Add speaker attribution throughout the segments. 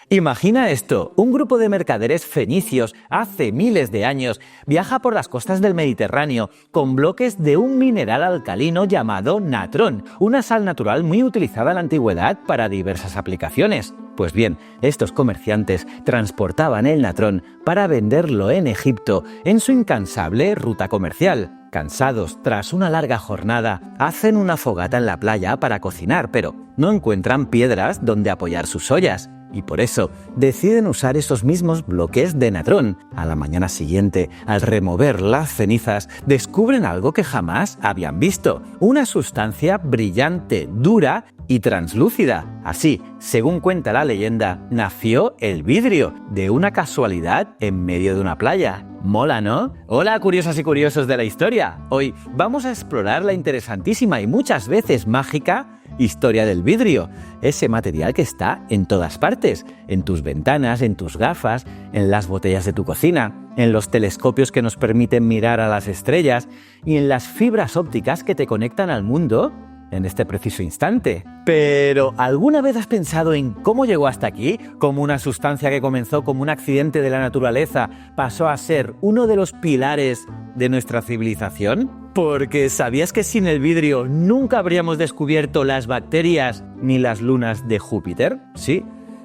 Speaker 1: Imagina esto, un grupo de mercaderes fenicios hace miles de años viaja por las costas del Mediterráneo con bloques de un mineral alcalino llamado natrón, una sal natural muy utilizada en la antigüedad para diversas aplicaciones. Pues bien, estos comerciantes transportaban el natrón para venderlo en Egipto en su incansable ruta comercial. Cansados tras una larga jornada, hacen una fogata en la playa para cocinar, pero no encuentran piedras donde apoyar sus ollas. Y por eso deciden usar esos mismos bloques de natrón. A la mañana siguiente, al remover las cenizas, descubren algo que jamás habían visto: una sustancia brillante, dura y translúcida. Así, según cuenta la leyenda, nació el vidrio, de una casualidad en medio de una playa. Mola, ¿no? Hola, curiosas y curiosos de la historia. Hoy vamos a explorar la interesantísima y muchas veces mágica historia del vidrio, ese material que está en todas partes, en tus ventanas, en tus gafas, en las botellas de tu cocina, en los telescopios que nos permiten mirar a las estrellas y en las fibras ópticas que te conectan al mundo en este preciso instante. Pero, ¿alguna vez has pensado en cómo llegó hasta aquí? ¿Cómo una sustancia que comenzó como un accidente de la naturaleza pasó a ser uno de los pilares de nuestra civilización? Porque ¿sabías que sin el vidrio nunca habríamos descubierto las bacterias ni las lunas de Júpiter? Sí.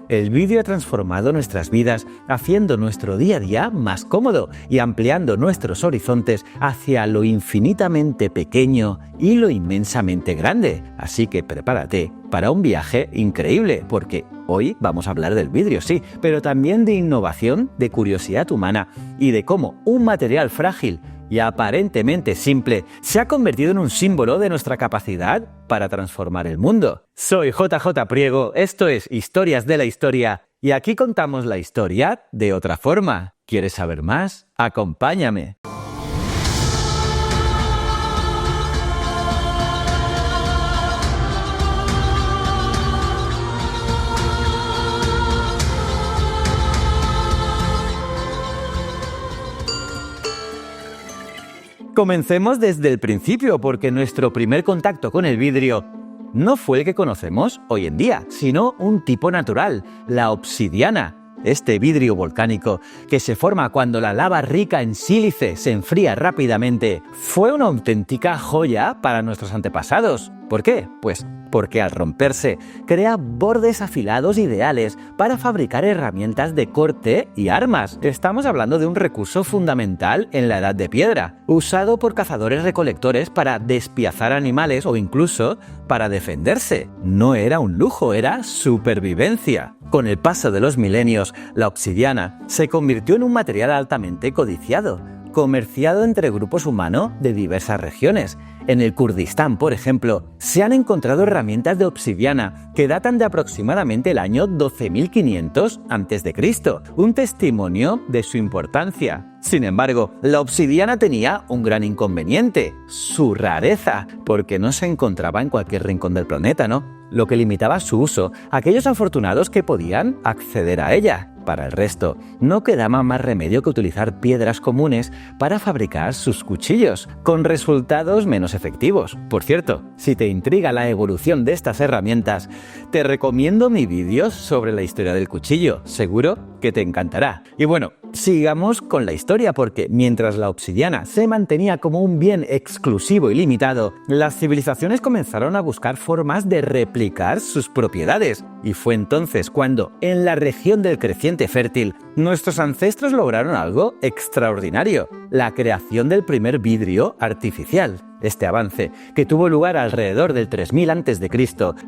Speaker 1: El vidrio ha transformado nuestras vidas, haciendo nuestro día a día más cómodo y ampliando nuestros horizontes hacia lo infinitamente pequeño y lo inmensamente grande. Así que prepárate para un viaje increíble, porque hoy vamos a hablar del vidrio, sí, pero también de innovación, de curiosidad humana y de cómo un material frágil y aparentemente simple se ha convertido en un símbolo de nuestra capacidad para transformar el mundo. Soy JJ Priego, esto es Historias de la Historia, y aquí contamos la historia de otra forma. ¿Quieres saber más? Acompáñame. Comencemos desde el principio, porque nuestro primer contacto con el vidrio no fue el que conocemos hoy en día, sino un tipo natural, la obsidiana. Este vidrio volcánico, que se forma cuando la lava rica en sílice se enfría rápidamente, fue una auténtica joya para nuestros antepasados. ¿Por qué? Pues porque al romperse crea bordes afilados ideales para fabricar herramientas de corte y armas. Estamos hablando de un recurso fundamental en la Edad de Piedra, usado por cazadores-recolectores para despiazar animales o incluso para defenderse. No era un lujo, era supervivencia. Con el paso de los milenios, la obsidiana se convirtió en un material altamente codiciado, comerciado entre grupos humanos de diversas regiones. En el Kurdistán, por ejemplo, se han encontrado herramientas de obsidiana que datan de aproximadamente el año 12.500 a.C., un testimonio de su importancia. Sin embargo, la obsidiana tenía un gran inconveniente: su rareza, porque no se encontraba en cualquier rincón del planeta, ¿no? Lo que limitaba su uso a aquellos afortunados que podían acceder a ella. Para el resto, no quedaba más remedio que utilizar piedras comunes para fabricar sus cuchillos, con resultados menos efectivos. Por cierto, si te intriga la evolución de estas herramientas, te recomiendo mi vídeo sobre la historia del cuchillo. Seguro que te encantará. Y bueno, sigamos con la historia, porque mientras la obsidiana se mantenía como un bien exclusivo y limitado, las civilizaciones comenzaron a buscar formas de replicar sus propiedades. Y fue entonces cuando, en la región del Creciente Fértil, nuestros ancestros lograron algo extraordinario: la creación del primer vidrio artificial. Este avance, que tuvo lugar alrededor del 3000 a.C.,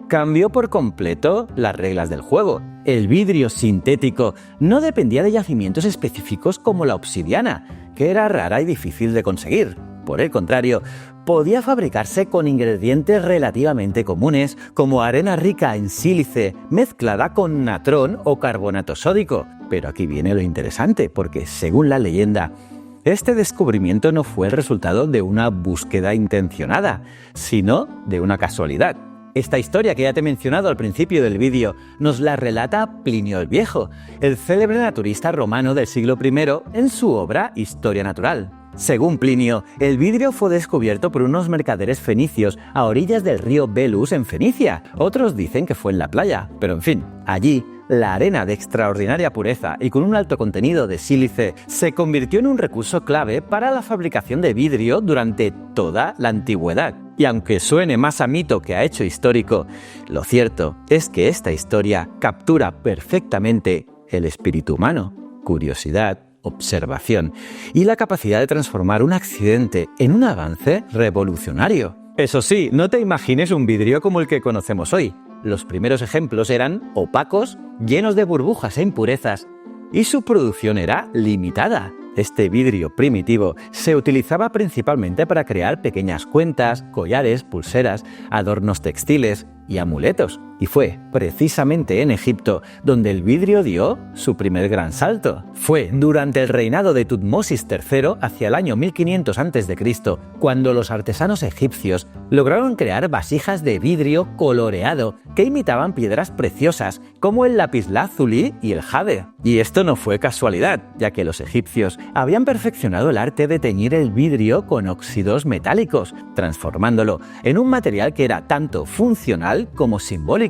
Speaker 1: cambió por completo las reglas del juego. El vidrio sintético no dependía de yacimientos específicos como la obsidiana, que era rara y difícil de conseguir. Por el contrario, podía fabricarse con ingredientes relativamente comunes, como arena rica en sílice mezclada con natrón o carbonato sódico. Pero aquí viene lo interesante, porque según la leyenda, este descubrimiento no fue el resultado de una búsqueda intencionada, sino de una casualidad. Esta historia que ya te he mencionado al principio del vídeo nos la relata Plinio el Viejo, el célebre naturista romano del siglo I, en su obra Historia Natural. Según Plinio, el vidrio fue descubierto por unos mercaderes fenicios a orillas del río Belus en Fenicia. Otros dicen que fue en la playa, pero en fin, allí la arena de extraordinaria pureza y con un alto contenido de sílice se convirtió en un recurso clave para la fabricación de vidrio durante toda la antigüedad. Y aunque suene más a mito que a hecho histórico, lo cierto es que esta historia captura perfectamente el espíritu humano, curiosidad, observación y la capacidad de transformar un accidente en un avance revolucionario. Eso sí, no te imagines un vidrio como el que conocemos hoy. Los primeros ejemplos eran opacos, llenos de burbujas e impurezas, y su producción era limitada. Este vidrio primitivo se utilizaba principalmente para crear pequeñas cuentas, collares, pulseras, adornos textiles y amuletos. Y fue precisamente en Egipto donde el vidrio dio su primer gran salto. Fue durante el reinado de Tutmosis III, hacia el año 1500 a.C., cuando los artesanos egipcios lograron crear vasijas de vidrio coloreado que imitaban piedras preciosas como el lapislázuli y el jade. Y esto no fue casualidad, ya que los egipcios habían perfeccionado el arte de teñir el vidrio con óxidos metálicos, transformándolo en un material que era tanto funcional como simbólico.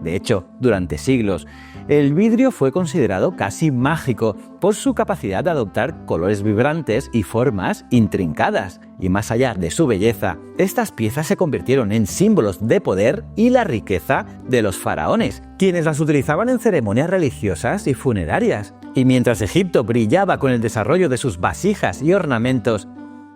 Speaker 1: De hecho, durante siglos, el vidrio fue considerado casi mágico por su capacidad de adoptar colores vibrantes y formas intrincadas. Y más allá de su belleza, estas piezas se convirtieron en símbolos de poder y la riqueza de los faraones, quienes las utilizaban en ceremonias religiosas y funerarias. Y mientras Egipto brillaba con el desarrollo de sus vasijas y ornamentos,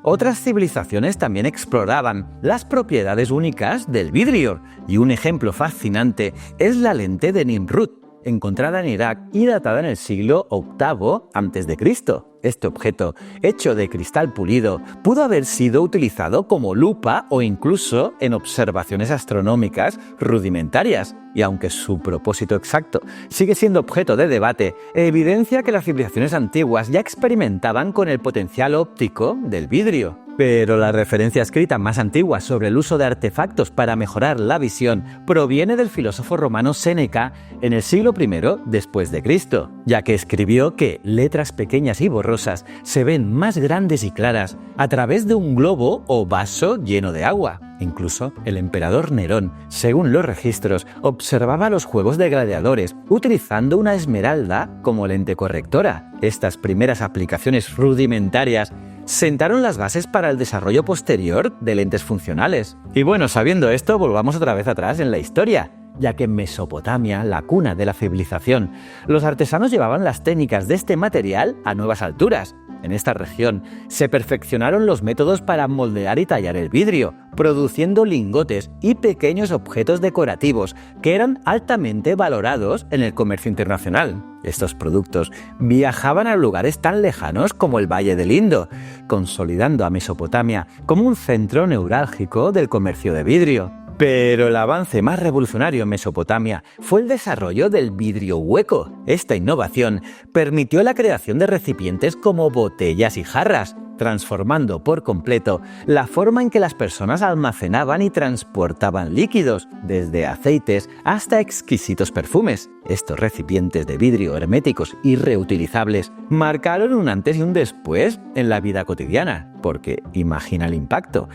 Speaker 1: otras civilizaciones también exploraban las propiedades únicas del vidrio, y un ejemplo fascinante es la lente de Nimrud, encontrada en Irak y datada en el siglo VIII a.C. Este objeto, hecho de cristal pulido, pudo haber sido utilizado como lupa o incluso en observaciones astronómicas rudimentarias, y aunque su propósito exacto sigue siendo objeto de debate, evidencia que las civilizaciones antiguas ya experimentaban con el potencial óptico del vidrio. Pero la referencia escrita más antigua sobre el uso de artefactos para mejorar la visión proviene del filósofo romano Séneca en el siglo I después de Cristo, ya que escribió que letras pequeñas y borrosas se ven más grandes y claras a través de un globo o vaso lleno de agua. Incluso el emperador Nerón, según los registros, observaba los juegos de gladiadores utilizando una esmeralda como lente correctora. Estas primeras aplicaciones rudimentarias sentaron las bases para el desarrollo posterior de lentes funcionales. Y bueno, sabiendo esto, volvamos otra vez atrás en la historia, ya que en Mesopotamia, la cuna de la civilización, los artesanos llevaban las técnicas de este material a nuevas alturas. En esta región se perfeccionaron los métodos para moldear y tallar el vidrio, produciendo lingotes y pequeños objetos decorativos que eran altamente valorados en el comercio internacional. Estos productos viajaban a lugares tan lejanos como el Valle del Indo, consolidando a Mesopotamia como un centro neurálgico del comercio de vidrio. Pero el avance más revolucionario en Mesopotamia fue el desarrollo del vidrio hueco. Esta innovación permitió la creación de recipientes como botellas y jarras, transformando por completo la forma en que las personas almacenaban y transportaban líquidos, desde aceites hasta exquisitos perfumes. Estos recipientes de vidrio herméticos y reutilizables marcaron un antes y un después en la vida cotidiana, porque imagina el impacto.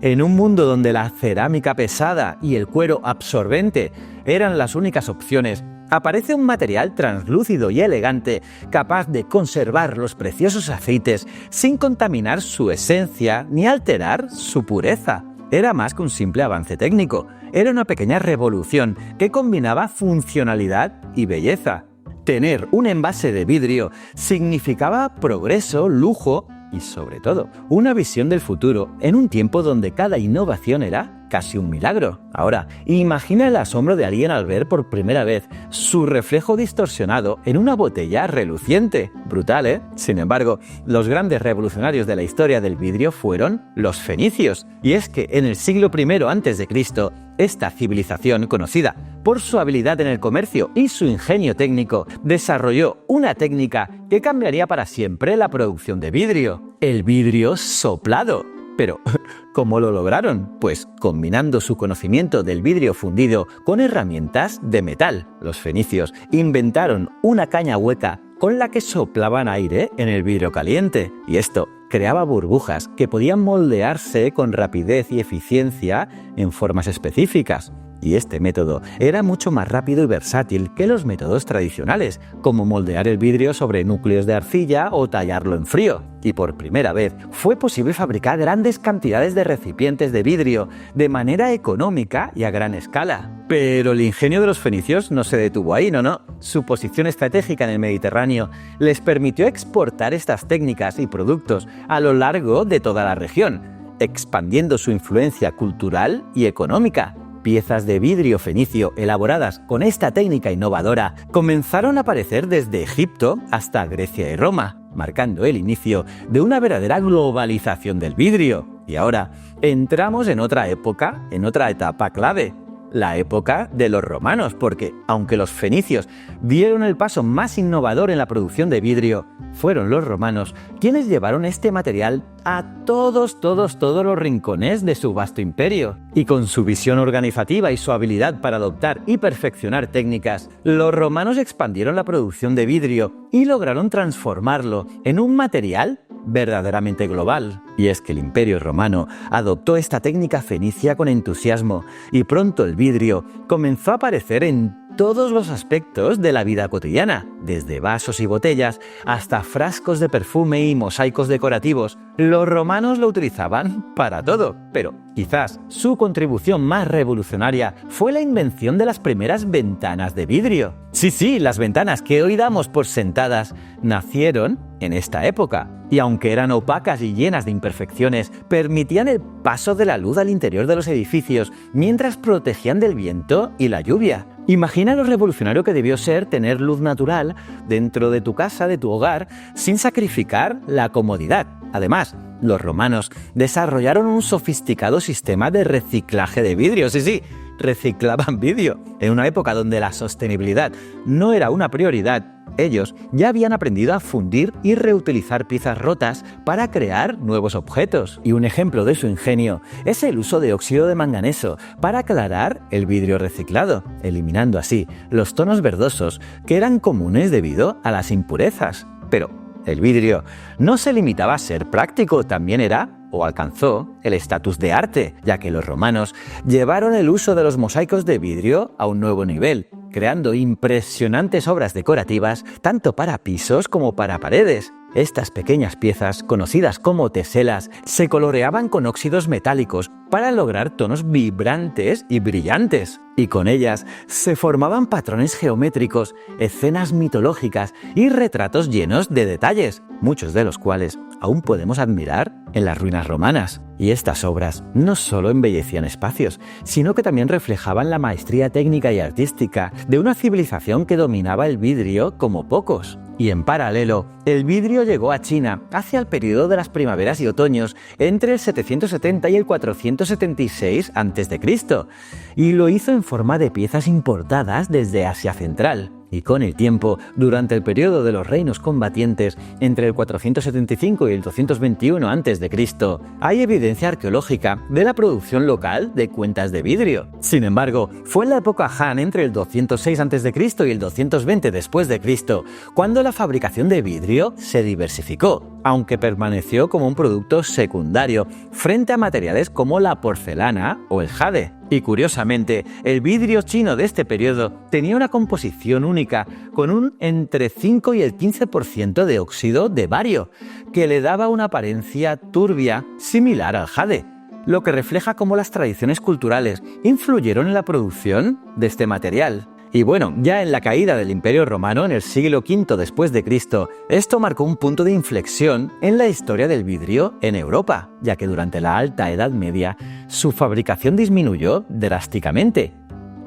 Speaker 1: En un mundo donde la cerámica pesada y el cuero absorbente eran las únicas opciones, aparece un material translúcido y elegante capaz de conservar los preciosos aceites sin contaminar su esencia ni alterar su pureza. Era más que un simple avance técnico, era una pequeña revolución que combinaba funcionalidad y belleza. Tener un envase de vidrio significaba progreso, lujo y, sobre todo, una visión del futuro en un tiempo donde cada innovación era casi un milagro. Ahora, imagina el asombro de alguien al ver por primera vez su reflejo distorsionado en una botella reluciente. Brutal, ¿eh? Sin embargo, los grandes revolucionarios de la historia del vidrio fueron los fenicios. Y es que en el siglo I a.C., esta civilización, conocida por su habilidad en el comercio y su ingenio técnico, desarrolló una técnica que cambiaría para siempre la producción de vidrio: el vidrio soplado. Pero, ¿cómo lo lograron? Pues combinando su conocimiento del vidrio fundido con herramientas de metal. Los fenicios inventaron una caña hueca con la que soplaban aire en el vidrio caliente, y esto creaba burbujas que podían moldearse con rapidez y eficiencia en formas específicas. Y este método era mucho más rápido y versátil que los métodos tradicionales, como moldear el vidrio sobre núcleos de arcilla o tallarlo en frío. Y por primera vez fue posible fabricar grandes cantidades de recipientes de vidrio de manera económica y a gran escala. Pero el ingenio de los fenicios no se detuvo ahí, no. Su posición estratégica en el Mediterráneo les permitió exportar estas técnicas y productos a lo largo de toda la región, expandiendo su influencia cultural y económica. Piezas de vidrio fenicio elaboradas con esta técnica innovadora comenzaron a aparecer desde Egipto hasta Grecia y Roma, marcando el inicio de una verdadera globalización del vidrio. Y ahora entramos en otra época, en otra etapa clave, la época de los romanos, porque aunque los fenicios dieron el paso más innovador en la producción de vidrio, fueron los romanos quienes llevaron este material a todos los rincones de su vasto imperio. Y con su visión organizativa y su habilidad para adoptar y perfeccionar técnicas, los romanos expandieron la producción de vidrio y lograron transformarlo en un material verdaderamente global. Y es que el Imperio Romano adoptó esta técnica fenicia con entusiasmo y pronto el vidrio comenzó a aparecer en todos los aspectos de la vida cotidiana, desde vasos y botellas hasta frascos de perfume y mosaicos decorativos. Los romanos lo utilizaban para todo, pero quizás su contribución más revolucionaria fue la invención de las primeras ventanas de vidrio. Sí, las ventanas que hoy damos por sentadas nacieron en esta época, y aunque eran opacas y llenas de imperfecciones, permitían el paso de la luz al interior de los edificios mientras protegían del viento y la lluvia. Imagina lo revolucionario que debió ser tener luz natural dentro de tu casa, de tu hogar, sin sacrificar la comodidad. Además, los romanos desarrollaron un sofisticado sistema de reciclaje de vidrio. Sí, reciclaban vidrio. En una época donde la sostenibilidad no era una prioridad, ellos ya habían aprendido a fundir y reutilizar piezas rotas para crear nuevos objetos. Y un ejemplo de su ingenio es el uso de óxido de manganeso para aclarar el vidrio reciclado, eliminando así los tonos verdosos que eran comunes debido a las impurezas. Pero el vidrio no se limitaba a ser práctico, también era o alcanzó el estatus de arte, ya que los romanos llevaron el uso de los mosaicos de vidrio a un nuevo nivel, creando impresionantes obras decorativas tanto para pisos como para paredes. Estas pequeñas piezas, conocidas como teselas, se coloreaban con óxidos metálicos para lograr tonos vibrantes y brillantes. Y con ellas se formaban patrones geométricos, escenas mitológicas y retratos llenos de detalles, muchos de los cuales aún podemos admirar en las ruinas romanas. Y estas obras no solo embellecían espacios, sino que también reflejaban la maestría técnica y artística de una civilización que dominaba el vidrio como pocos. Y en paralelo, el vidrio llegó a China hacia el periodo de las primaveras y otoños entre el 770 y el 476 a.C., y lo hizo en forma de piezas importadas desde Asia Central. Y con el tiempo, durante el periodo de los reinos combatientes, entre el 475 y el 221 a.C., hay evidencia arqueológica de la producción local de cuentas de vidrio. Sin embargo, fue en la época Han, entre el 206 a.C. y el 220 después de Cristo, cuando la fabricación de vidrio se diversificó, aunque permaneció como un producto secundario frente a materiales como la porcelana o el jade. Y curiosamente, el vidrio chino de este periodo tenía una composición única, con un entre 5 y el 15% de óxido de bario, que le daba una apariencia turbia similar al jade, lo que refleja cómo las tradiciones culturales influyeron en la producción de este material. Y bueno, ya en la caída del Imperio Romano en el siglo V después de Cristo, esto marcó un punto de inflexión en la historia del vidrio en Europa, ya que durante la Alta Edad Media su fabricación disminuyó drásticamente,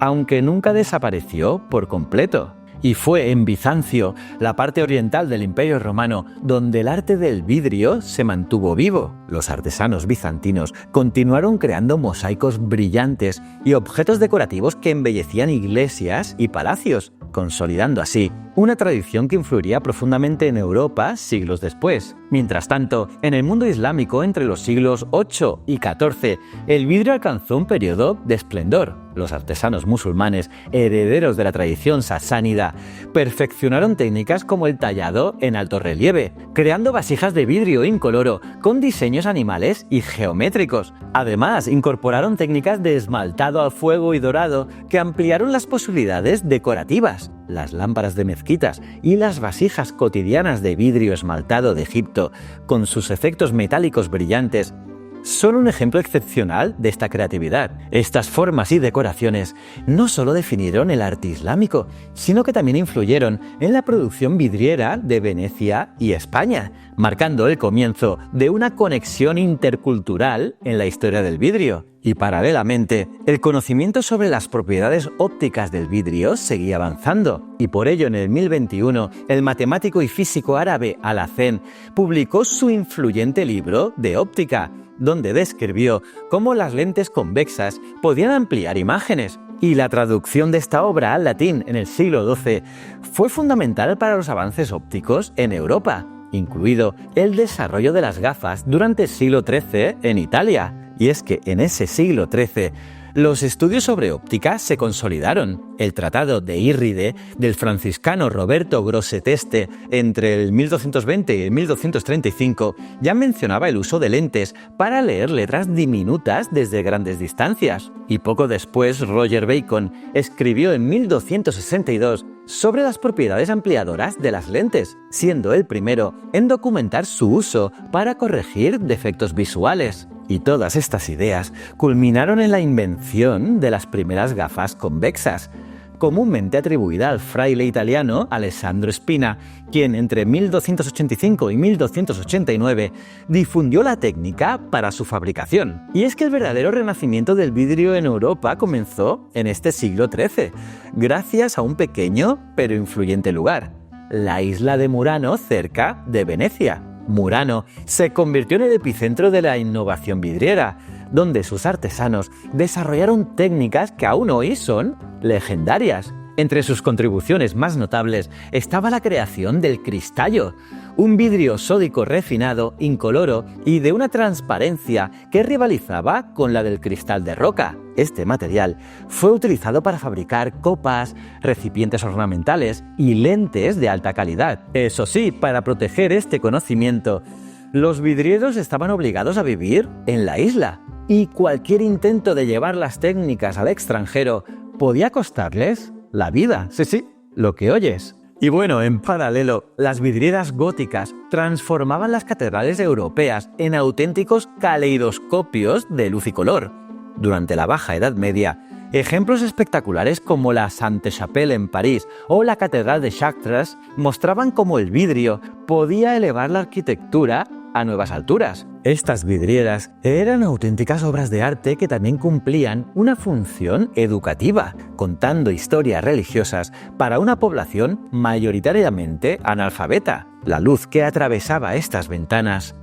Speaker 1: aunque nunca desapareció por completo. Y fue en Bizancio, la parte oriental del Imperio Romano, donde el arte del vidrio se mantuvo vivo. Los artesanos bizantinos continuaron creando mosaicos brillantes y objetos decorativos que embellecían iglesias y palacios, consolidando así una tradición que influiría profundamente en Europa siglos después. Mientras tanto, en el mundo islámico entre los siglos VIII y XIV, el vidrio alcanzó un periodo de esplendor. Los artesanos musulmanes, herederos de la tradición sasánida, perfeccionaron técnicas como el tallado en alto relieve, creando vasijas de vidrio incoloro con diseños animales y geométricos. Además, incorporaron técnicas de esmaltado al fuego y dorado que ampliaron las posibilidades decorativas. Las lámparas de mezquitas y las vasijas cotidianas de vidrio esmaltado de Egipto, con sus efectos metálicos brillantes, son un ejemplo excepcional de esta creatividad. Estas formas y decoraciones no solo definieron el arte islámico, sino que también influyeron en la producción vidriera de Venecia y España, marcando el comienzo de una conexión intercultural en la historia del vidrio. Y paralelamente, el conocimiento sobre las propiedades ópticas del vidrio seguía avanzando, y por ello en el 1021 el matemático y físico árabe Alhazen publicó su influyente libro de óptica, donde describió cómo las lentes convexas podían ampliar imágenes. Y la traducción de esta obra al latín en el siglo XII fue fundamental para los avances ópticos en Europa, incluido el desarrollo de las gafas durante el siglo XIII en Italia. Y es que en ese siglo XIII los estudios sobre óptica se consolidaron. El Tratado de Írride del franciscano Roberto Grosseteste entre el 1220 y el 1235 ya mencionaba el uso de lentes para leer letras diminutas desde grandes distancias. Y poco después Roger Bacon escribió en 1262 sobre las propiedades ampliadoras de las lentes, siendo el primero en documentar su uso para corregir defectos visuales. Y todas estas ideas culminaron en la invención de las primeras gafas convexas, comúnmente atribuida al fraile italiano Alessandro Spina, quien entre 1285 y 1289 difundió la técnica para su fabricación. Y es que el verdadero renacimiento del vidrio en Europa comenzó en este siglo XIII, gracias a un pequeño pero influyente lugar, la isla de Murano, cerca de Venecia. Murano se convirtió en el epicentro de la innovación vidriera, donde sus artesanos desarrollaron técnicas que aún hoy son legendarias. Entre sus contribuciones más notables estaba la creación del cristallo, un vidrio sódico refinado, incoloro y de una transparencia que rivalizaba con la del cristal de roca. Este material fue utilizado para fabricar copas, recipientes ornamentales y lentes de alta calidad. Eso sí, para proteger este conocimiento, los vidrieros estaban obligados a vivir en la isla, y cualquier intento de llevar las técnicas al extranjero podía costarles la vida. Sí, lo que oyes. Y bueno, en paralelo, las vidrieras góticas transformaban las catedrales europeas en auténticos caleidoscopios de luz y color. Durante la Baja Edad Media, ejemplos espectaculares como la Sainte-Chapelle en París o la Catedral de Chartres mostraban cómo el vidrio podía elevar la arquitectura a nuevas alturas. Estas vidrieras eran auténticas obras de arte que también cumplían una función educativa, contando historias religiosas para una población mayoritariamente analfabeta. La luz que atravesaba estas ventanas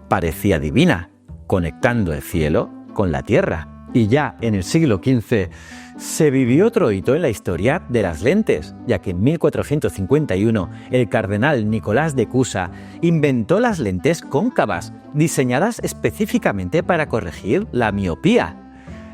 Speaker 1: parecía divina, conectando el cielo con la tierra. Y ya en el siglo XV se vivió otro hito en la historia de las lentes, ya que en 1451 el cardenal Nicolás de Cusa inventó las lentes cóncavas, diseñadas específicamente para corregir la miopía,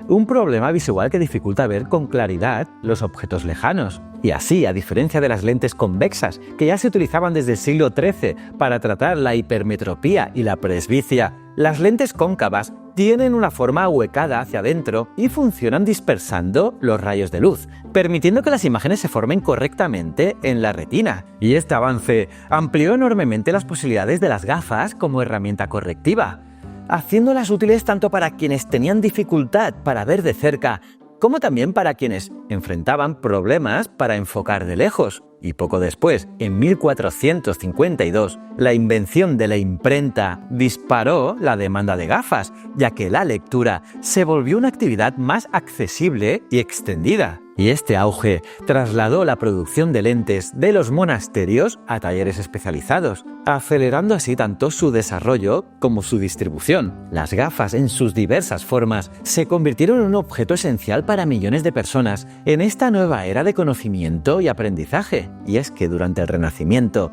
Speaker 1: un problema visual que dificulta ver con claridad los objetos lejanos. Y así, a diferencia de las lentes convexas, que ya se utilizaban desde el siglo XIII para tratar la hipermetropía y la presbicia, las lentes cóncavas tienen una forma ahuecada hacia adentro y funcionan dispersando los rayos de luz, permitiendo que las imágenes se formen correctamente en la retina. Y este avance amplió enormemente las posibilidades de las gafas como herramienta correctiva, haciéndolas útiles tanto para quienes tenían dificultad para ver de cerca, como también para quienes enfrentaban problemas para enfocar de lejos. Y poco después, en 1452, la invención de la imprenta disparó la demanda de gafas, ya que la lectura se volvió una actividad más accesible y extendida. Y este auge trasladó la producción de lentes de los monasterios a talleres especializados, acelerando así tanto su desarrollo como su distribución. Las gafas en sus diversas formas se convirtieron en un objeto esencial para millones de personas en esta nueva era de conocimiento y aprendizaje. Y es que durante el Renacimiento,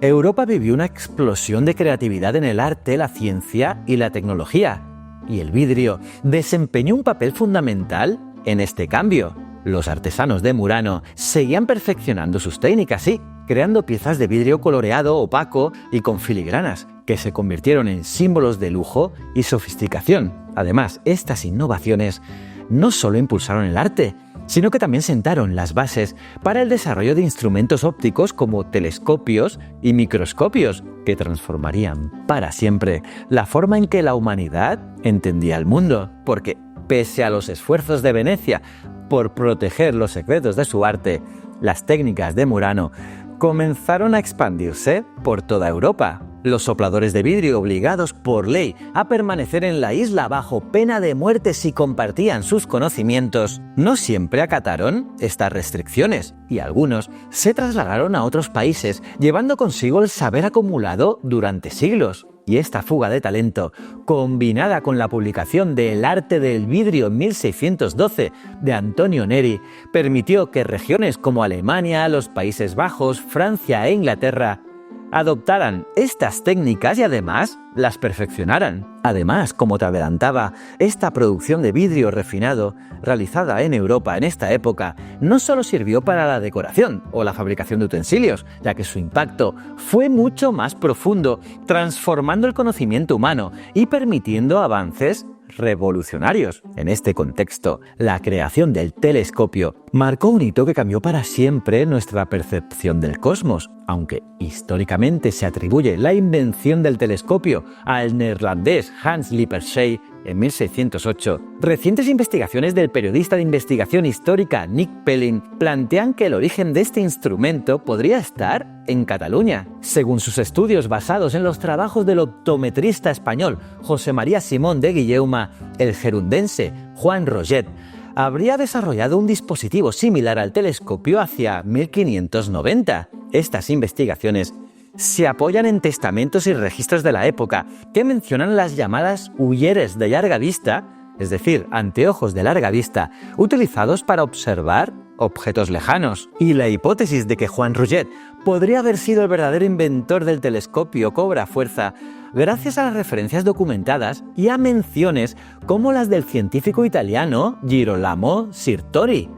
Speaker 1: Europa vivió una explosión de creatividad en el arte, la ciencia y la tecnología. Y el vidrio desempeñó un papel fundamental en este cambio. Los artesanos de Murano seguían perfeccionando sus técnicas, sí, creando piezas de vidrio coloreado, opaco y con filigranas, que se convirtieron en símbolos de lujo y sofisticación. Además, estas innovaciones no solo impulsaron el arte, sino que también sentaron las bases para el desarrollo de instrumentos ópticos como telescopios y microscopios, que transformarían para siempre la forma en que la humanidad entendía el mundo. Porque, pese a los esfuerzos de Venecia por proteger los secretos de su arte, las técnicas de Murano comenzaron a expandirse por toda Europa. Los sopladores de vidrio, obligados por ley a permanecer en la isla bajo pena de muerte si compartían sus conocimientos, no siempre acataron estas restricciones, y algunos se trasladaron a otros países, llevando consigo el saber acumulado durante siglos. Y esta fuga de talento, combinada con la publicación de El arte del vidrio en 1612 de Antonio Neri, permitió que regiones como Alemania, los Países Bajos, Francia e Inglaterra adoptaran estas técnicas y además las perfeccionaran. Además, como te adelantaba, esta producción de vidrio refinado realizada en Europa en esta época no solo sirvió para la decoración o la fabricación de utensilios, ya que su impacto fue mucho más profundo, transformando el conocimiento humano y permitiendo avances revolucionarios. En este contexto, la creación del telescopio marcó un hito que cambió para siempre nuestra percepción del cosmos. Aunque históricamente se atribuye la invención del telescopio al neerlandés Hans Lippershey en 1608, recientes investigaciones del periodista de investigación histórica Nick Pelling plantean que el origen de este instrumento podría estar en Cataluña. Según sus estudios basados en los trabajos del optometrista español José María Simón de Guilleuma, el gerundense Juan Roget habría desarrollado un dispositivo similar al telescopio hacia 1590. Estas investigaciones se apoyan en testamentos y registros de la época que mencionan las llamadas ulleres de larga vista, es decir, anteojos de larga vista, utilizados para observar objetos lejanos. Y la hipótesis de que Juan Roget podría haber sido el verdadero inventor del telescopio cobra fuerza gracias a las referencias documentadas y a menciones como las del científico italiano Girolamo Sirtori.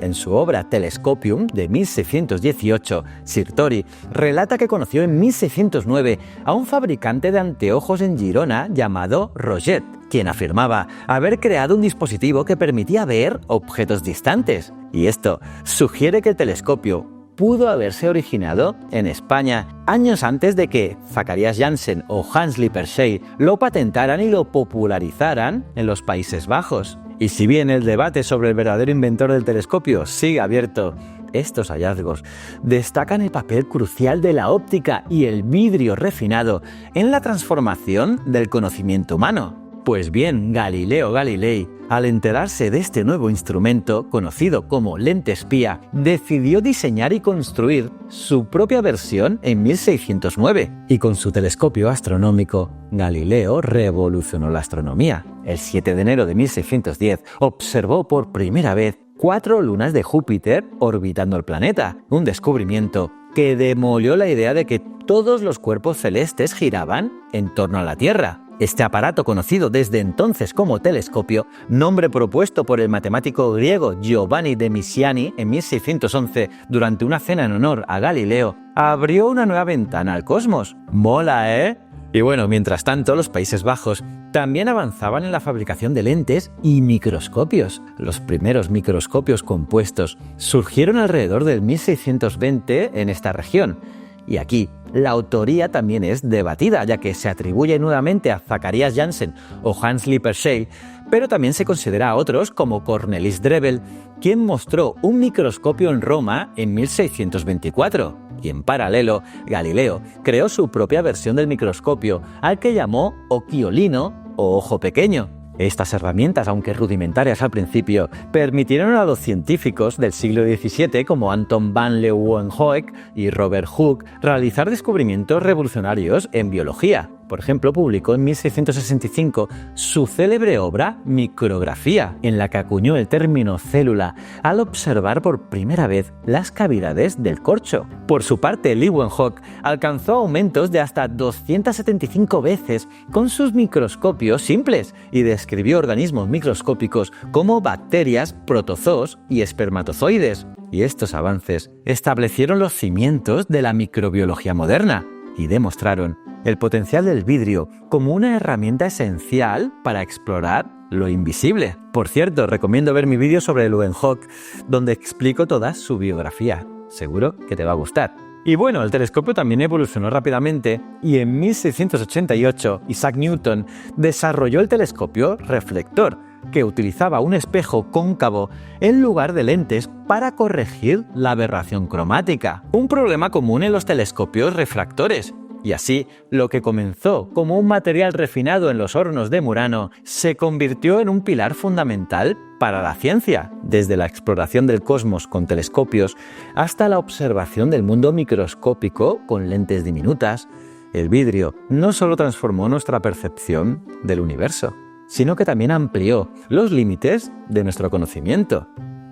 Speaker 1: En su obra Telescopium de 1618, Sirtori relata que conoció en 1609 a un fabricante de anteojos en Girona llamado Roget, quien afirmaba haber creado un dispositivo que permitía ver objetos distantes. Y esto sugiere que el telescopio pudo haberse originado en España años antes de que Zacharias Janssen o Hans Lippershey lo patentaran y lo popularizaran en los Países Bajos. Y si bien el debate sobre el verdadero inventor del telescopio sigue abierto, estos hallazgos destacan el papel crucial de la óptica y el vidrio refinado en la transformación del conocimiento humano. Pues bien, Galileo Galilei, al enterarse de este nuevo instrumento, conocido como lente espía, decidió diseñar y construir su propia versión en 1609. Y con su telescopio astronómico, Galileo revolucionó la astronomía. El 7 de enero de 1610 observó por primera vez 4 lunas de Júpiter orbitando el planeta, un descubrimiento que demolió la idea de que todos los cuerpos celestes giraban en torno a la Tierra. Este aparato, conocido desde entonces como telescopio, nombre propuesto por el matemático griego Giovanni de Misiani en 1611 durante una cena en honor a Galileo, abrió una nueva ventana al cosmos. ¡Mola, eh! Y bueno, mientras tanto, los Países Bajos también avanzaban en la fabricación de lentes y microscopios. Los primeros microscopios compuestos surgieron alrededor del 1620 en esta región. Y aquí la autoría también es debatida, ya que se atribuye nuevamente a Zacharias Janssen o Hans Lippershey, pero también se considera a otros como Cornelis Drebbel, quien mostró un microscopio en Roma en 1624. Y en paralelo, Galileo creó su propia versión del microscopio, al que llamó occhiolino o ojo pequeño. Estas herramientas, aunque rudimentarias al principio, permitieron a los científicos del siglo XVII como Anton van Leeuwenhoek y Robert Hooke realizar descubrimientos revolucionarios en biología. Por ejemplo, publicó en 1665 su célebre obra Micrografía, en la que acuñó el término célula al observar por primera vez las cavidades del corcho. Por su parte, Leeuwenhoek alcanzó aumentos de hasta 275 veces con sus microscopios simples y describió organismos microscópicos como bacterias, protozoos y espermatozoides. Y estos avances establecieron los cimientos de la microbiología moderna y demostraron el potencial del vidrio como una herramienta esencial para explorar lo invisible. Por cierto, recomiendo ver mi vídeo sobre Leeuwenhoek, donde explico toda su biografía. Seguro que te va a gustar. Y bueno, el telescopio también evolucionó rápidamente y en 1688 Isaac Newton desarrolló el telescopio reflector, que utilizaba un espejo cóncavo en lugar de lentes para corregir la aberración cromática, un problema común en los telescopios refractores. Y así, lo que comenzó como un material refinado en los hornos de Murano se convirtió en un pilar fundamental para la ciencia, desde la exploración del cosmos con telescopios hasta la observación del mundo microscópico con lentes diminutas. El vidrio no solo transformó nuestra percepción del universo, sino que también amplió los límites de nuestro conocimiento.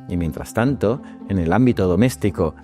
Speaker 1: Y mientras tanto, en el ámbito doméstico,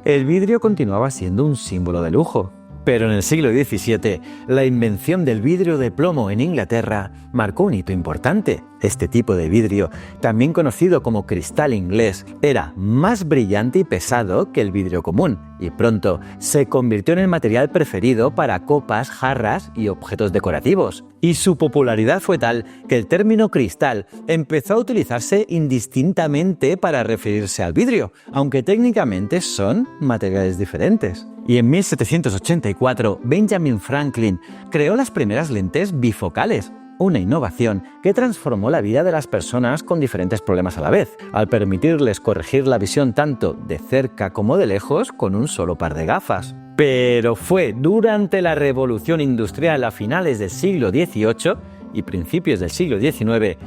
Speaker 1: el vidrio continuaba siendo un símbolo de lujo. Pero en el siglo XVII, la invención del vidrio de plomo en Inglaterra marcó un hito importante. Este tipo de vidrio, también conocido como cristal inglés, era más brillante y pesado que el vidrio común, y pronto se convirtió en el material preferido para copas, jarras y objetos decorativos. Y su popularidad fue tal que el término cristal empezó a utilizarse indistintamente para referirse al vidrio, aunque técnicamente son materiales diferentes. Y en 1784, Benjamin Franklin creó las primeras lentes bifocales, una innovación que transformó la vida de las personas con diferentes problemas a la vez, al permitirles corregir la visión tanto de cerca como de lejos con un solo par de gafas. Pero fue durante la Revolución Industrial a finales del siglo XVIII y principios del siglo XIX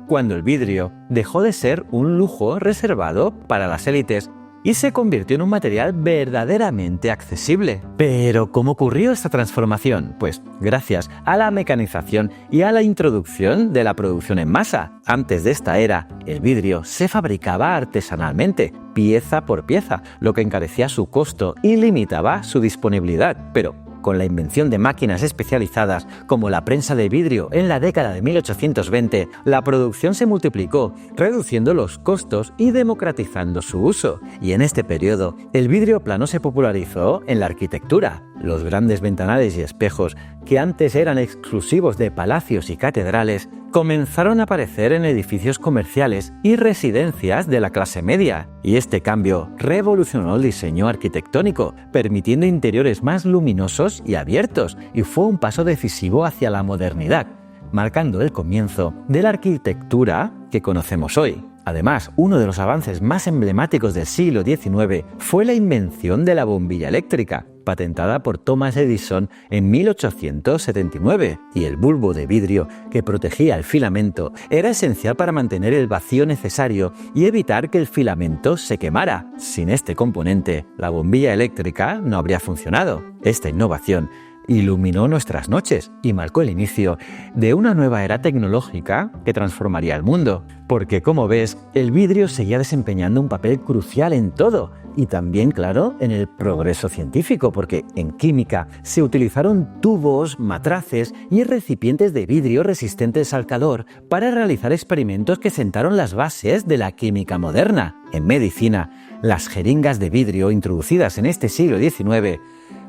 Speaker 1: cuando el vidrio dejó de ser un lujo reservado para las élites y se convirtió en un material verdaderamente accesible. Pero, ¿cómo ocurrió esta transformación? Pues gracias a la mecanización y a la introducción de la producción en masa. Antes de esta era, el vidrio se fabricaba artesanalmente, pieza por pieza, lo que encarecía su costo y limitaba su disponibilidad. Pero con la invención de máquinas especializadas como la prensa de vidrio en la década de 1820, la producción se multiplicó, reduciendo los costos y democratizando su uso. Y en este periodo, el vidrio plano se popularizó en la arquitectura. Los grandes ventanales y espejos, que antes eran exclusivos de palacios y catedrales, comenzaron a aparecer en edificios comerciales y residencias de la clase media. Y este cambio revolucionó el diseño arquitectónico, permitiendo interiores más luminosos y abiertos, y fue un paso decisivo hacia la modernidad, marcando el comienzo de la arquitectura que conocemos hoy. Además, uno de los avances más emblemáticos del siglo XIX fue la invención de la bombilla eléctrica, patentada por Thomas Edison en 1879, y el bulbo de vidrio que protegía el filamento era esencial para mantener el vacío necesario y evitar que el filamento se quemara. Sin este componente, la bombilla eléctrica no habría funcionado. Esta innovación iluminó nuestras noches y marcó el inicio de una nueva era tecnológica que transformaría el mundo. Porque, como ves, el vidrio seguía desempeñando un papel crucial en todo y también, claro, en el progreso científico, porque en química se utilizaron tubos, matraces y recipientes de vidrio resistentes al calor para realizar experimentos que sentaron las bases de la química moderna. En medicina, las jeringas de vidrio introducidas en este siglo XIX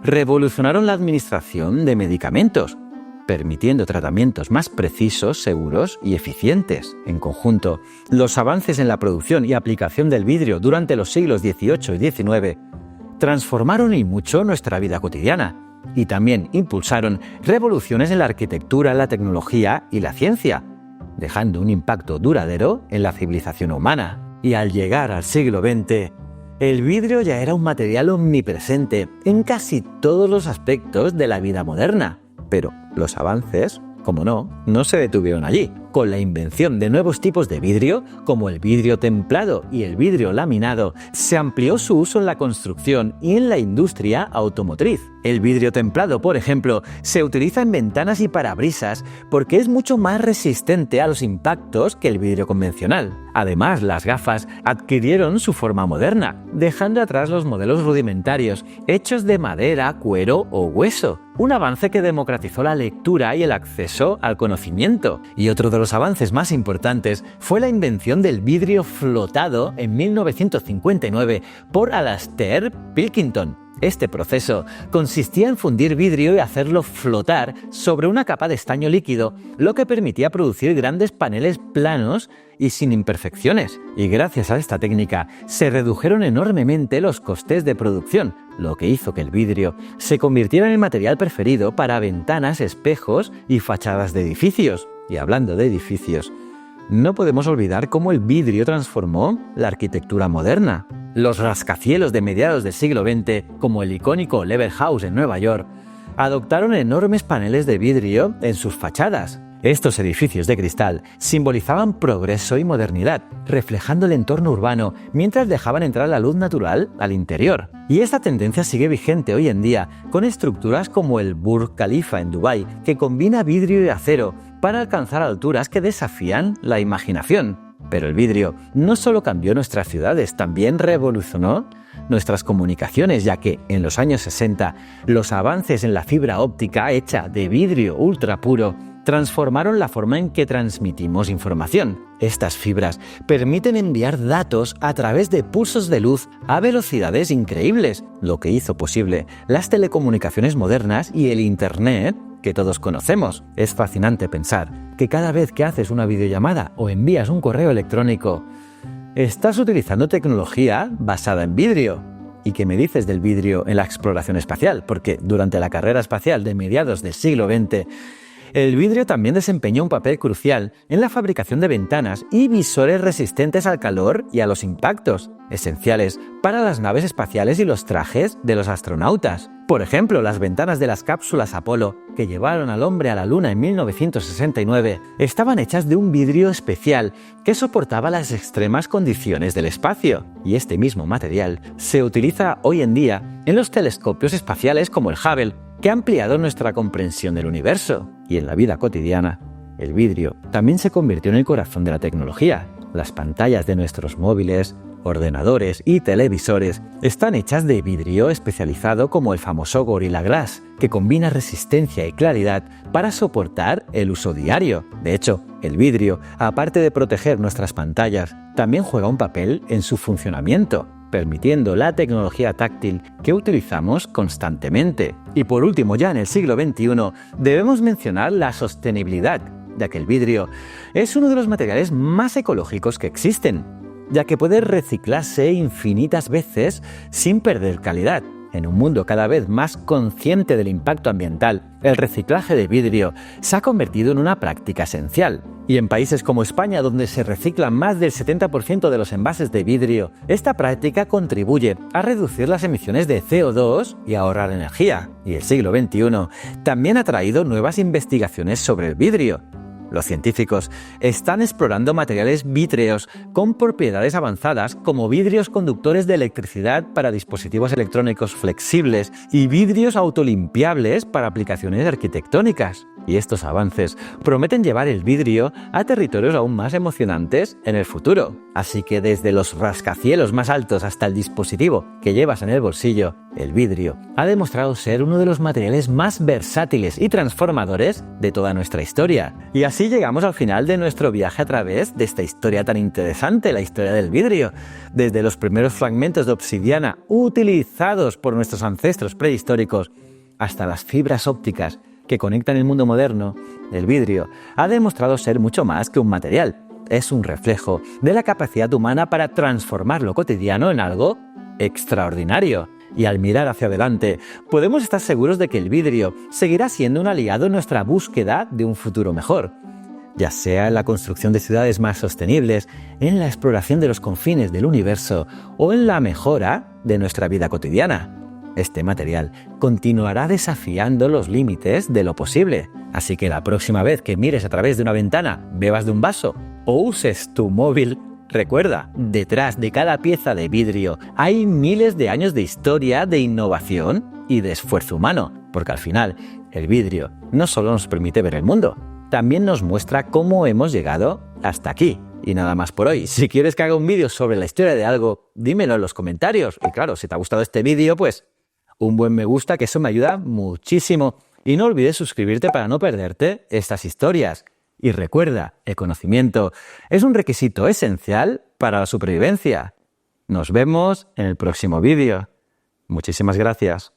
Speaker 1: revolucionaron la administración de medicamentos, permitiendo tratamientos más precisos, seguros y eficientes. En conjunto, los avances en la producción y aplicación del vidrio durante los siglos XVIII y XIX transformaron y mucho nuestra vida cotidiana y también impulsaron revoluciones en la arquitectura, la tecnología y la ciencia, dejando un impacto duradero en la civilización humana. Y al llegar al siglo XX, el vidrio ya era un material omnipresente en casi todos los aspectos de la vida moderna. Pero los avances, como no se detuvieron allí. Con la invención de nuevos tipos de vidrio, como el vidrio templado y el vidrio laminado, se amplió su uso en la construcción y en la industria automotriz. El vidrio templado, por ejemplo, se utiliza en ventanas y parabrisas porque es mucho más resistente a los impactos que el vidrio convencional. Además, las gafas adquirieron su forma moderna, dejando atrás los modelos rudimentarios, hechos de madera, cuero o hueso. Un avance que democratizó la lectura y el acceso al conocimiento. Y otro de los avances más importantes fue la invención del vidrio flotado en 1959 por Alastair Pilkington. Este proceso consistía en fundir vidrio y hacerlo flotar sobre una capa de estaño líquido, lo que permitía producir grandes paneles planos y sin imperfecciones. Y gracias a esta técnica se redujeron enormemente los costes de producción, lo que hizo que el vidrio se convirtiera en el material preferido para ventanas, espejos y fachadas de edificios. Y hablando de edificios, no podemos olvidar cómo el vidrio transformó la arquitectura moderna. Los rascacielos de mediados del siglo XX, como el icónico Lever House en Nueva York, adoptaron enormes paneles de vidrio en sus fachadas. Estos edificios de cristal simbolizaban progreso y modernidad, reflejando el entorno urbano mientras dejaban entrar la luz natural al interior. Y esta tendencia sigue vigente hoy en día, con estructuras como el Burj Khalifa en Dubái, que combina vidrio y acero para alcanzar alturas que desafían la imaginación. Pero el vidrio no solo cambió nuestras ciudades, también revolucionó nuestras comunicaciones, ya que en los años 60 los avances en la fibra óptica hecha de vidrio ultra puro transformaron la forma en que transmitimos información. Estas fibras permiten enviar datos a través de pulsos de luz a velocidades increíbles, lo que hizo posible las telecomunicaciones modernas y el Internet que todos conocemos. Es fascinante pensar que cada vez que haces una videollamada o envías un correo electrónico, estás utilizando tecnología basada en vidrio. ¿Y qué me dices del vidrio en la exploración espacial? Porque durante la carrera espacial de mediados del siglo XX, el vidrio también desempeñó un papel crucial en la fabricación de ventanas y visores resistentes al calor y a los impactos, esenciales para las naves espaciales y los trajes de los astronautas. Por ejemplo, las ventanas de las cápsulas Apolo, que llevaron al hombre a la Luna en 1969, estaban hechas de un vidrio especial que soportaba las extremas condiciones del espacio. Y este mismo material se utiliza hoy en día en los telescopios espaciales como el Hubble, que ha ampliado nuestra comprensión del universo. Y en la vida cotidiana, el vidrio también se convirtió en el corazón de la tecnología. Las pantallas de nuestros móviles, ordenadores y televisores están hechas de vidrio especializado como el famoso Gorilla Glass, que combina resistencia y claridad para soportar el uso diario. De hecho, el vidrio, aparte de proteger nuestras pantallas, también juega un papel en su funcionamiento, permitiendo la tecnología táctil que utilizamos constantemente. Y por último, ya en el siglo XXI, debemos mencionar la sostenibilidad, ya que el vidrio es uno de los materiales más ecológicos que existen, ya que puede reciclarse infinitas veces sin perder calidad. En un mundo cada vez más consciente del impacto ambiental, el reciclaje de vidrio se ha convertido en una práctica esencial. Y en países como España, donde se reciclan más del 70% de los envases de vidrio, esta práctica contribuye a reducir las emisiones de CO2 y a ahorrar energía. Y el siglo XXI también ha traído nuevas investigaciones sobre el vidrio. Los científicos están explorando materiales vítreos con propiedades avanzadas como vidrios conductores de electricidad para dispositivos electrónicos flexibles y vidrios autolimpiables para aplicaciones arquitectónicas. Y estos avances prometen llevar el vidrio a territorios aún más emocionantes en el futuro. Así que desde los rascacielos más altos hasta el dispositivo que llevas en el bolsillo, el vidrio ha demostrado ser uno de los materiales más versátiles y transformadores de toda nuestra historia. Y así llegamos al final de nuestro viaje a través de esta historia tan interesante, la historia del vidrio. Desde los primeros fragmentos de obsidiana utilizados por nuestros ancestros prehistóricos hasta las fibras ópticas que conectan el mundo moderno, el vidrio ha demostrado ser mucho más que un material. Es un reflejo de la capacidad humana para transformar lo cotidiano en algo extraordinario. Y al mirar hacia adelante, podemos estar seguros de que el vidrio seguirá siendo un aliado en nuestra búsqueda de un futuro mejor, ya sea en la construcción de ciudades más sostenibles, en la exploración de los confines del universo o en la mejora de nuestra vida cotidiana. Este material continuará desafiando los límites de lo posible. Así que la próxima vez que mires a través de una ventana, bebas de un vaso o uses tu móvil, Recuerda, detrás de cada pieza de vidrio hay miles de años de historia, de innovación y de esfuerzo humano, porque al final el vidrio no solo nos permite ver el mundo, también nos muestra cómo hemos llegado hasta aquí. Y nada más por hoy. Si quieres que haga un vídeo sobre la historia de algo, dímelo en los comentarios. Y claro, si te ha gustado este vídeo, pues un buen me gusta, que eso me ayuda muchísimo. Y no olvides suscribirte para no perderte estas historias. Y recuerda, el conocimiento es un requisito esencial para la supervivencia. Nos vemos en el próximo vídeo. Muchísimas gracias.